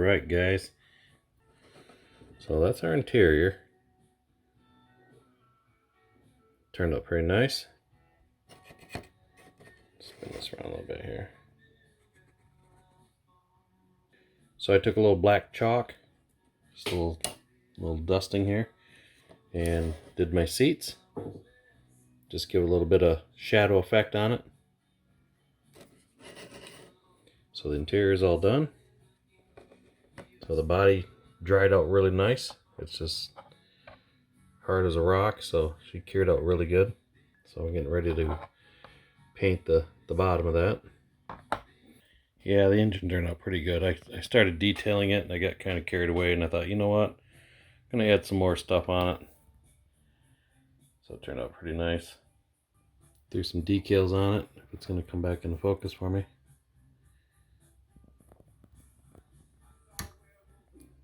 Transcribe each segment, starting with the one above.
Alright guys, so that's our interior. Turned out pretty nice. Spin this around a little bit here. So I took a little black chalk, just a little dusting here, and did my seats. Just give a little bit of shadow effect on it. So the interior is all done. So the body dried out really nice. It's just hard as a rock, so she cured out really good. So I'm getting ready to paint the bottom of that. Yeah, the engine turned out pretty good. I started detailing it and I got kind of carried away, and I thought, you know what, I'm gonna add some more stuff on it. So it turned out pretty nice. Threw some decals on it, if it's gonna come back into focus for me.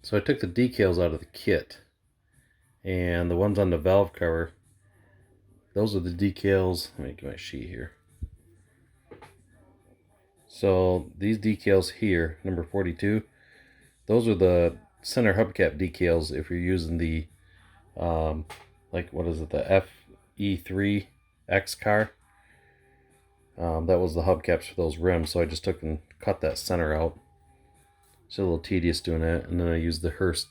So I took the decals out of the kit, and the ones on the valve cover, those are the decals. Let me get my sheet here. So these decals here, number 42, those are the center hubcap decals if you're using the like, what is it, the FE3 X car. That was the hubcaps for those rims, so I just took and cut that center out. It's a little tedious doing that, and then I used the Hearst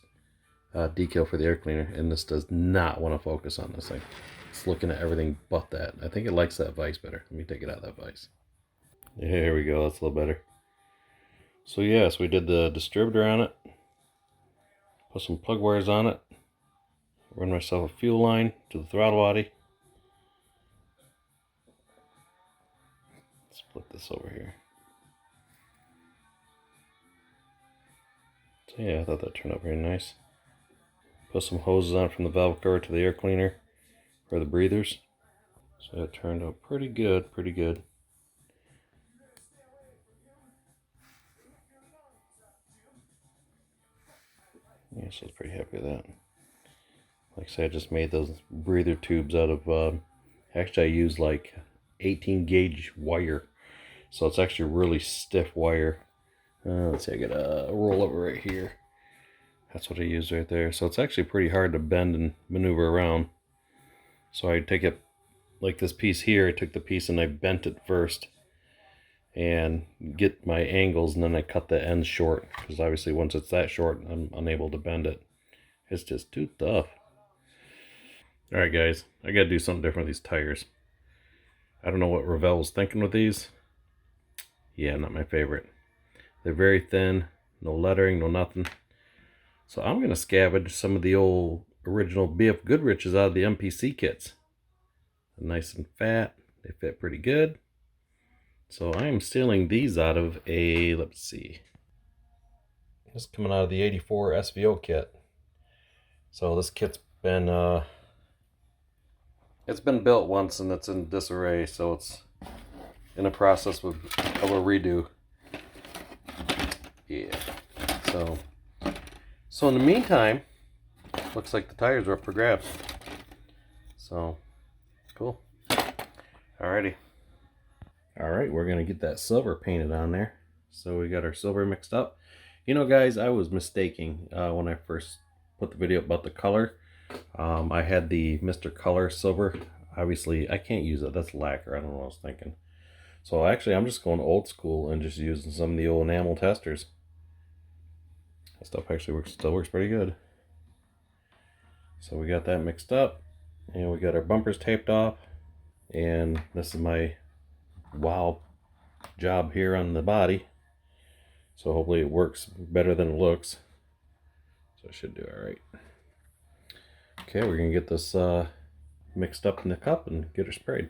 decal for the air cleaner, and this does not want to focus on this thing. It's looking at everything but that. I think it likes that vise better. Let me take it out of that vise. Yeah, here we go, that's a little better. So yes, we did the distributor on it, put some plug wires on it, run myself a fuel line to the throttle body. Split this over here. So yeah, I thought that turned out very nice. Put some hoses on from the valve cover to the air cleaner for the breathers. So it turned out pretty good, pretty good. Yeah, so I was pretty happy with that. Like I said, I just made those breather tubes out of, actually I used like 18 gauge wire. So it's actually really stiff wire. Let's see, I got a roll over right here. That's what I used right there. So it's actually pretty hard to bend and maneuver around. So I take it like this piece here. I took the piece and I bent it first and get my angles, and then I cut the ends short, because obviously once it's that short, I'm unable to bend it. It's just too tough. Alright guys, I gotta do something different with these tires. I don't know what Revell was thinking with these. Yeah, not my favorite. They're very thin, no lettering, no nothing. So I'm gonna scavenge some of the old original BF Goodrich's out of the MPC kits. They're nice and fat, they fit pretty good. So I am stealing these out of a, let's see, this is coming out of the 84 SVO kit. So this kit's been it's been built once and it's in disarray, so it's in a process of a redo. Yeah. So in the meantime, looks like the tires are up for grabs. So cool. Alrighty. Alright, we're gonna get that silver painted on there. So we got our silver mixed up. You know guys, I was mistaking when I first put the video up about the color. I had the Mr. Color silver. Obviously I can't use it, that's lacquer. I don't know what I was thinking. So actually I'm just going old school and just using some of the old enamel testers. That stuff actually still works pretty good. So we got that mixed up, and we got our bumpers taped off, and this is my wow job here on the body. So hopefully it works better than it looks. So it should do alright. Okay, we're gonna get this mixed up in the cup and get her sprayed.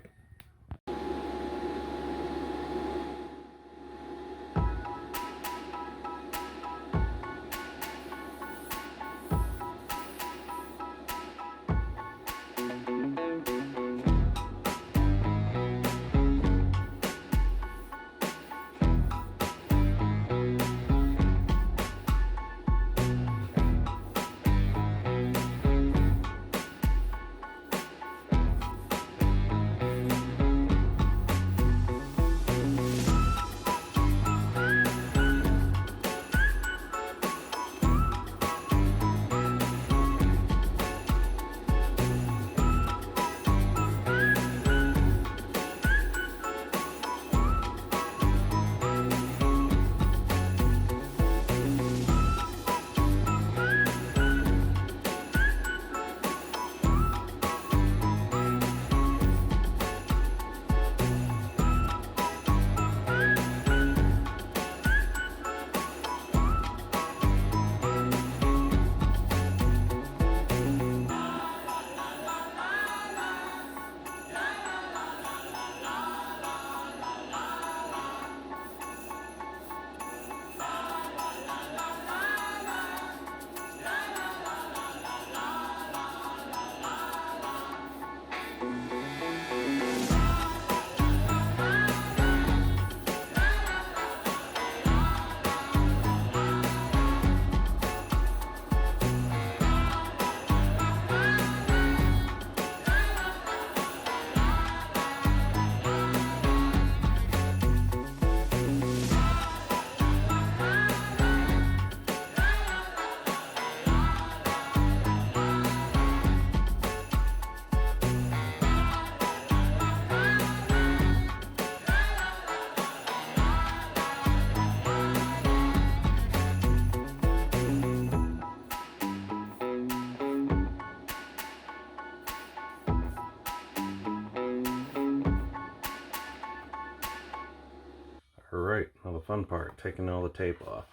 fun part, taking all the tape off.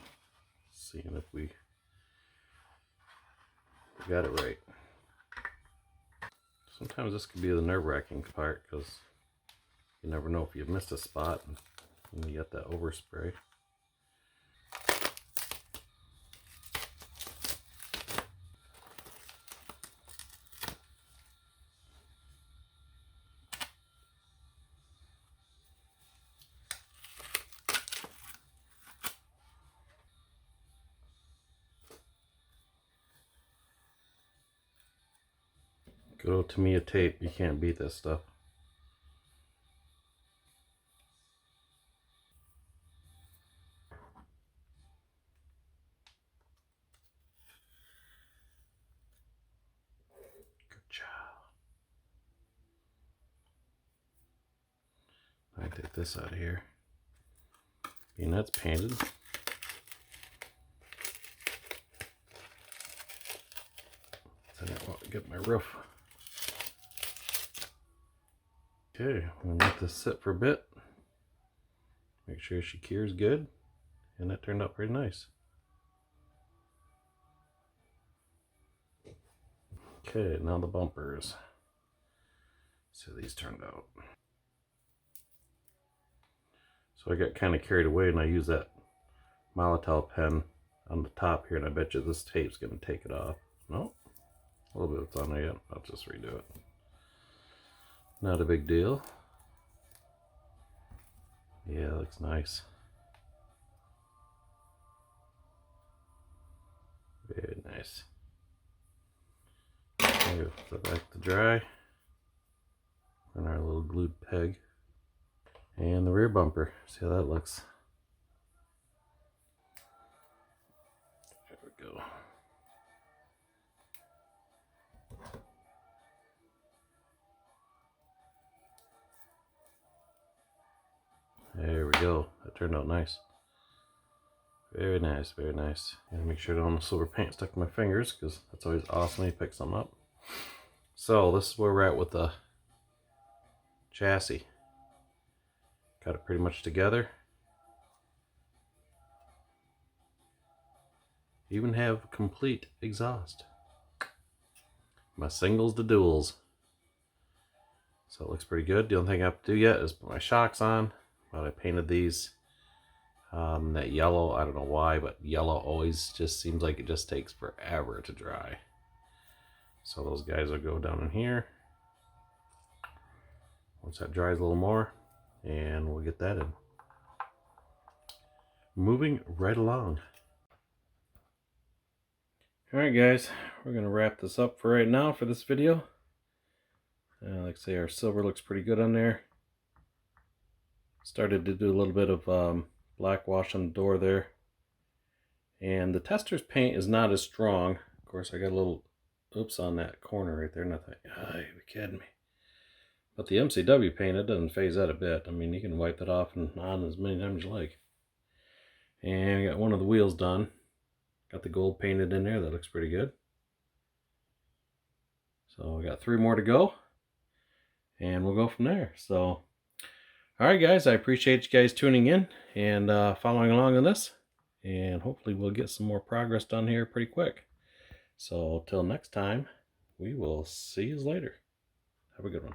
Seeing if we got it right. Sometimes this could be the nerve-wracking part because you never know if you missed a spot and you got that overspray. Good old Tamiya tape, you can't beat this stuff. Good job. I take this out of here. Being that's painted. Then I want to get my roof. Okay, I'm gonna let this sit for a bit. Make sure she cures good. And that turned out pretty nice. Okay, now the bumpers. See how these turned out. So I got kind of carried away and I used that Molotow pen on the top here, and I bet you this tape's gonna take it off. No, a little bit on there yet. I'll just redo it. Not a big deal. Yeah, it looks nice. Very nice. Okay, put that back to dry. And our little glued peg. And the rear bumper. See how that looks. There we go. There we go. That turned out nice. Very nice, very nice. And make sure I don't have silver paint stuck to my fingers, because that's always awesome when you pick something up. So this is where we're at with the chassis. Got it pretty much together. Even have complete exhaust. My singles to duals. So it looks pretty good. The only thing I have to do yet is put my shocks on. But I painted these that yellow. I don't know why, but yellow always just seems like it just takes forever to dry. So those guys will go down in here. Once that dries a little more, and we'll get that in. Moving right along. Alright guys, we're going to wrap this up for right now for this video. Like I say, our silver looks pretty good on there. Started to do a little bit of black wash on the door there. And the tester's paint is not as strong. Of course, I got a little oops on that corner right there, and I thought, oh, you're kidding me. But the MCW paint, it doesn't phase that a bit. I mean, you can wipe that off and on as many times as you like. And I got one of the wheels done. Got the gold painted in there. That looks pretty good. So I got 3 more to go. And we'll go from there. So, alright guys, I appreciate you guys tuning in and following along on this. And hopefully we'll get some more progress done here pretty quick. So, till next time, we will see you later. Have a good one.